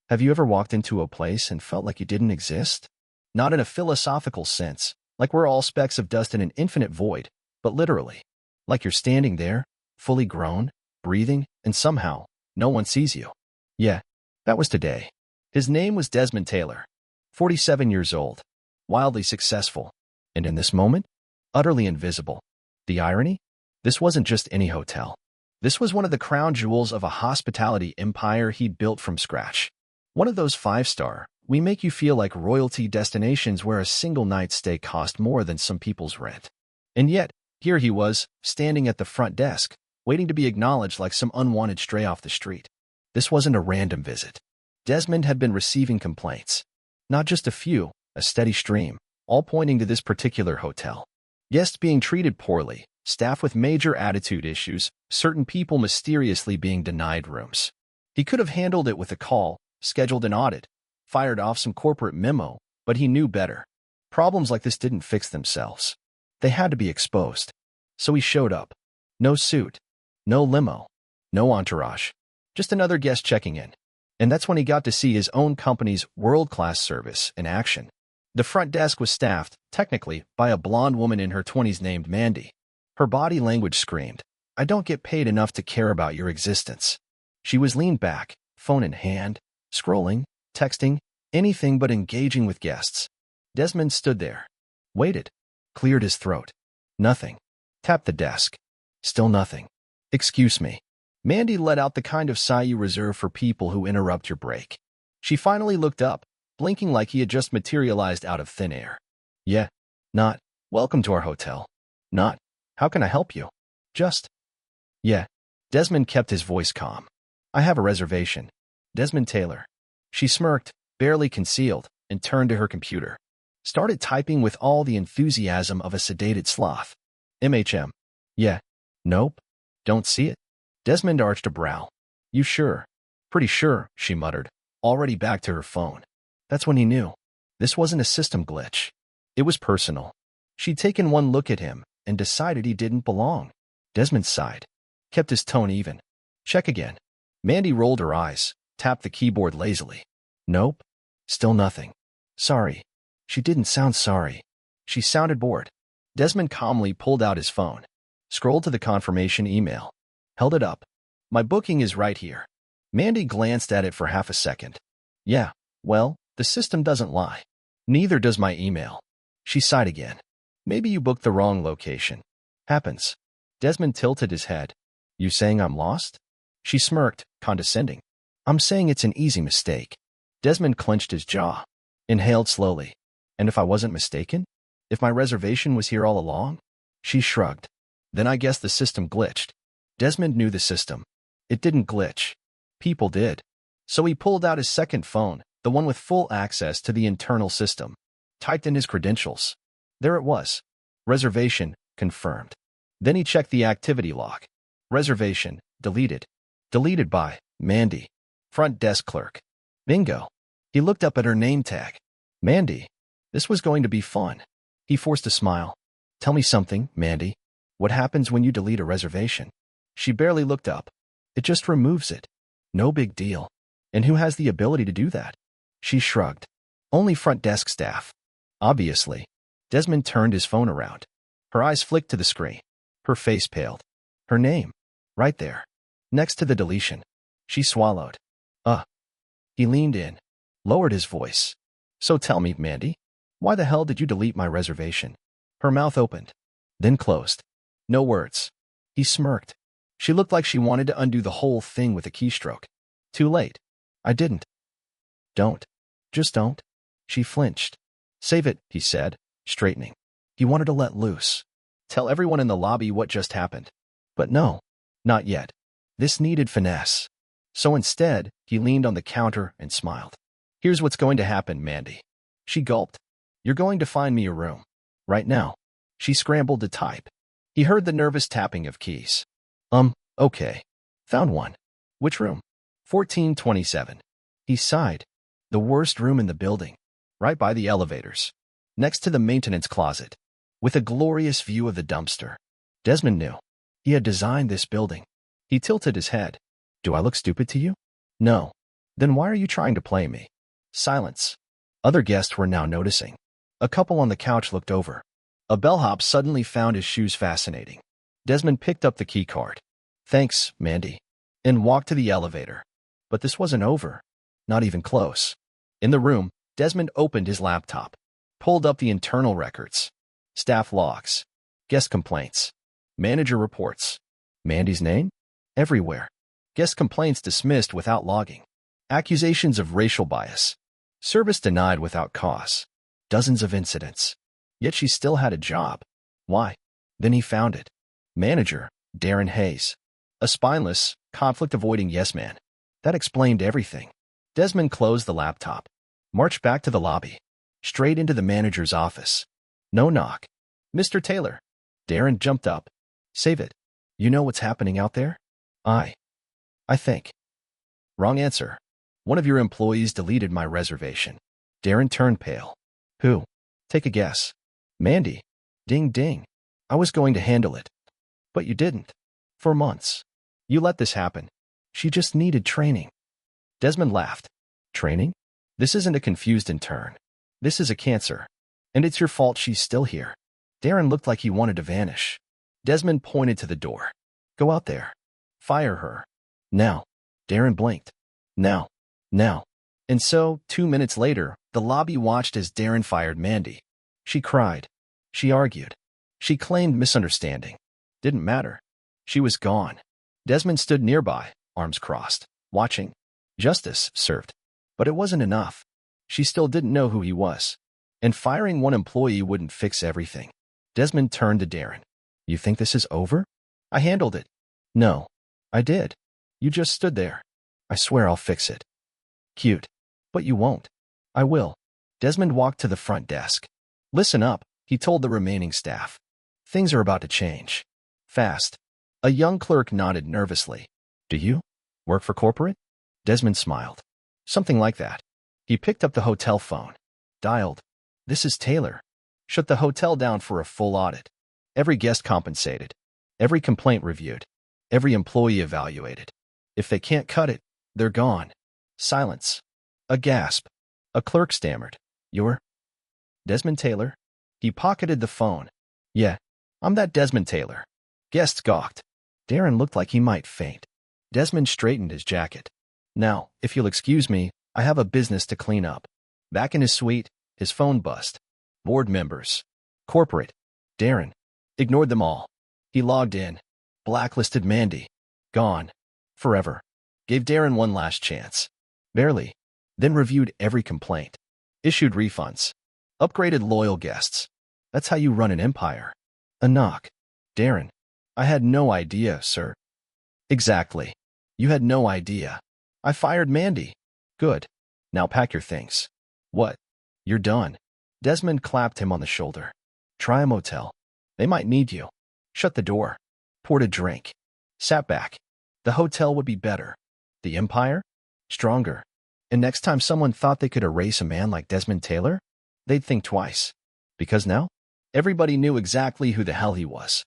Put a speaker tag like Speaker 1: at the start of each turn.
Speaker 1: Have you ever walked into a place and felt like you didn't exist? Not in a philosophical sense, like we're all specks of dust in an infinite void, but literally, like you're standing there, fully grown, breathing, and somehow, no one sees you. Yeah, that was today. His name was Desmond Taylor, 47 years old, wildly successful, and in this moment, utterly invisible. The irony? This wasn't just any hotel. This was one of the crown jewels of a hospitality empire he'd built from scratch. One of those five-star, we make you feel like royalty destinations where a single night's stay cost more than some people's rent. And yet, here he was, standing at the front desk, waiting to be acknowledged like some unwanted stray off the street. This wasn't a random visit. Desmond had been receiving complaints. Not just a few, a steady stream, all pointing to this particular hotel. Guests being treated poorly, staff with major attitude issues, certain people mysteriously being denied rooms. He could have handled it with a call, scheduled an audit, fired off some corporate memo, but he knew better. Problems like this didn't fix themselves. They had to be exposed. So he showed up. No suit, no limo, no entourage, just another guest checking in. And that's when he got to see his own company's world-class service in action. The front desk was staffed, technically, by a blonde woman in her 20s named Mandy. Her body language screamed, "I don't get paid enough to care about your existence." She was leaned back, phone in hand, scrolling, texting, anything but engaging with guests. Desmond stood there, waited, cleared his throat. Nothing. Tapped the desk. Still nothing. "Excuse me." Mandy let out the kind of sigh you reserve for people who interrupt your break. She finally looked up, blinking like he had just materialized out of thin air. "Yeah. Not, 'Welcome to our hotel.' Not, 'How can I help you?' Just, 'Yeah.'" Desmond kept his voice calm. "I have a reservation. Desmond Taylor." She smirked, barely concealed, and turned to her computer. Started typing with all the enthusiasm of a sedated sloth. "MHM. Yeah. Nope. Don't see it." Desmond arched a brow. "You sure?" "Pretty sure," she muttered, already back to her phone. That's when he knew. This wasn't a system glitch. It was personal. She'd taken one look at him and decided he didn't belong. Desmond sighed, kept his tone even. "Check again." Mandy rolled her eyes, tapped the keyboard lazily. "Nope. Still nothing." "Sorry." She didn't sound sorry. She sounded bored. Desmond calmly pulled out his phone, scrolled to the confirmation email, held it up. "My booking is right here." Mandy glanced at it for half a second. "Yeah, well, the system doesn't lie. Neither does my email." She sighed again. "Maybe you booked the wrong location." "Happens." Desmond tilted his head. "You saying I'm lost?" She smirked, condescending. "I'm saying it's an easy mistake." Desmond clenched his jaw, inhaled slowly. "And if I wasn't mistaken? If my reservation was here all along?" She shrugged. "Then I guess the system glitched." Desmond knew the system. It didn't glitch. People did. So he pulled out his second phone, the one with full access to the internal system, typed in his credentials. There it was. Reservation, confirmed. Then he checked the activity log. Reservation, deleted. Deleted by Mandy, front desk clerk. Bingo. He looked up at her name tag. Mandy. This was going to be fun. He forced a smile. "Tell me something, Mandy. What happens when you delete a reservation?" She barely looked up. "It just removes it. No big deal." "And who has the ability to do that?" She shrugged. "Only front desk staff." "Obviously." Desmond turned his phone around. Her eyes flicked to the screen. Her face paled. Her name. Right there. Next to the deletion. She swallowed. He leaned in, lowered his voice. "So tell me, Mandy, why the hell did you delete my reservation?" Her mouth opened, then closed. No words. He smirked. She looked like she wanted to undo the whole thing with a keystroke. "Too late. I didn't." "Don't. Just don't." She flinched. "Save it," he said, straightening. He wanted to let loose. Tell everyone in the lobby what just happened. But no, not yet. This needed finesse. So instead, he leaned on the counter and smiled. "Here's what's going to happen, Mandy." She gulped. "You're going to find me a room. Right now." She scrambled to type. He heard the nervous tapping of keys. Okay. Found one." "Which room?" 1427. He sighed. "The worst room in the building. Right by the elevators. Next to the maintenance closet. With a glorious view of the dumpster." Desmond knew. He had designed this building. He tilted his head. "Do I look stupid to you?" "No. Then why are you trying to play me? Silence. Other guests were now noticing. A couple on the couch looked over. A bellhop suddenly found his shoes fascinating. Desmond picked up the key card. Thanks, Mandy, and walked to the elevator. But this wasn't over. Not even close. In the room, Desmond opened his laptop, pulled up the internal records, staff logs, guest complaints, manager reports. Mandy's name? Everywhere. Guest complaints dismissed without logging. Accusations of racial bias. Service denied without cause. Dozens of incidents. Yet she still had a job. Why? Then he found it. Manager, Darren Hayes. A spineless, conflict-avoiding yes-man. That explained everything. Desmond closed the laptop, marched back to the lobby, straight into the manager's office. No knock. Mr. Taylor. Darren jumped up. Save it. You know what's happening out there? I think. Wrong answer. One of your employees deleted my reservation. Darren turned pale. Who? Take a guess. Mandy. Ding ding. I was going to handle it. But you didn't. For months. You let this happen. She just needed training. Desmond laughed. Training? This isn't a confused intern. This is a cancer. And it's your fault she's still here. Darren looked like he wanted to vanish. Desmond pointed to the door. Go out there. Fire her. Now. Darren blinked. Now. Now. And so, 2 minutes later, the lobby watched as Darren fired Mandy. She cried. She argued. She claimed misunderstanding. Didn't matter. She was gone. Desmond stood nearby, arms crossed, watching. Justice served. But it wasn't enough. She still didn't know who he was. And firing one employee wouldn't fix everything. Desmond turned to Darren. You think this is over? I handled it. No. I did. You just stood there. I swear I'll fix it. Cute. But you won't. I will. Desmond walked to the front desk. Listen up, he told the remaining staff. Things are about to change. Fast. A young clerk nodded nervously. Do you? Work for corporate? Desmond smiled. Something like that. He picked up the hotel phone. Dialed. This is Taylor. Shut the hotel down for a full audit. Every guest compensated. Every complaint reviewed. Every employee evaluated. If they can't cut it, they're gone. Silence. A gasp. A clerk stammered. You're Desmond Taylor? He pocketed the phone. Yeah, I'm that Desmond Taylor. Guests gawked. Darren looked like he might faint. Desmond straightened his jacket. Now, if you'll excuse me, I have a business to clean up. Back in his suite, his phone buzzed. Board members. Corporate. Darren. Ignored them all. He logged in. Blacklisted Mandy. Gone. Forever. Gave Darren one last chance. Barely. Then reviewed every complaint. Issued refunds. Upgraded loyal guests. That's how you run an empire. A knock. Darren. I had no idea, sir. Exactly. You had no idea. I fired Mandy. Good. Now pack your things. What? You're done. Desmond clapped him on the shoulder. Try a motel. They might need you. Shut the door. Poured a drink. Sat back. The hotel would be better. The empire? Stronger. And next time someone thought they could erase a man like Desmond Taylor, they'd think twice. Because now, everybody knew exactly who the hell he was.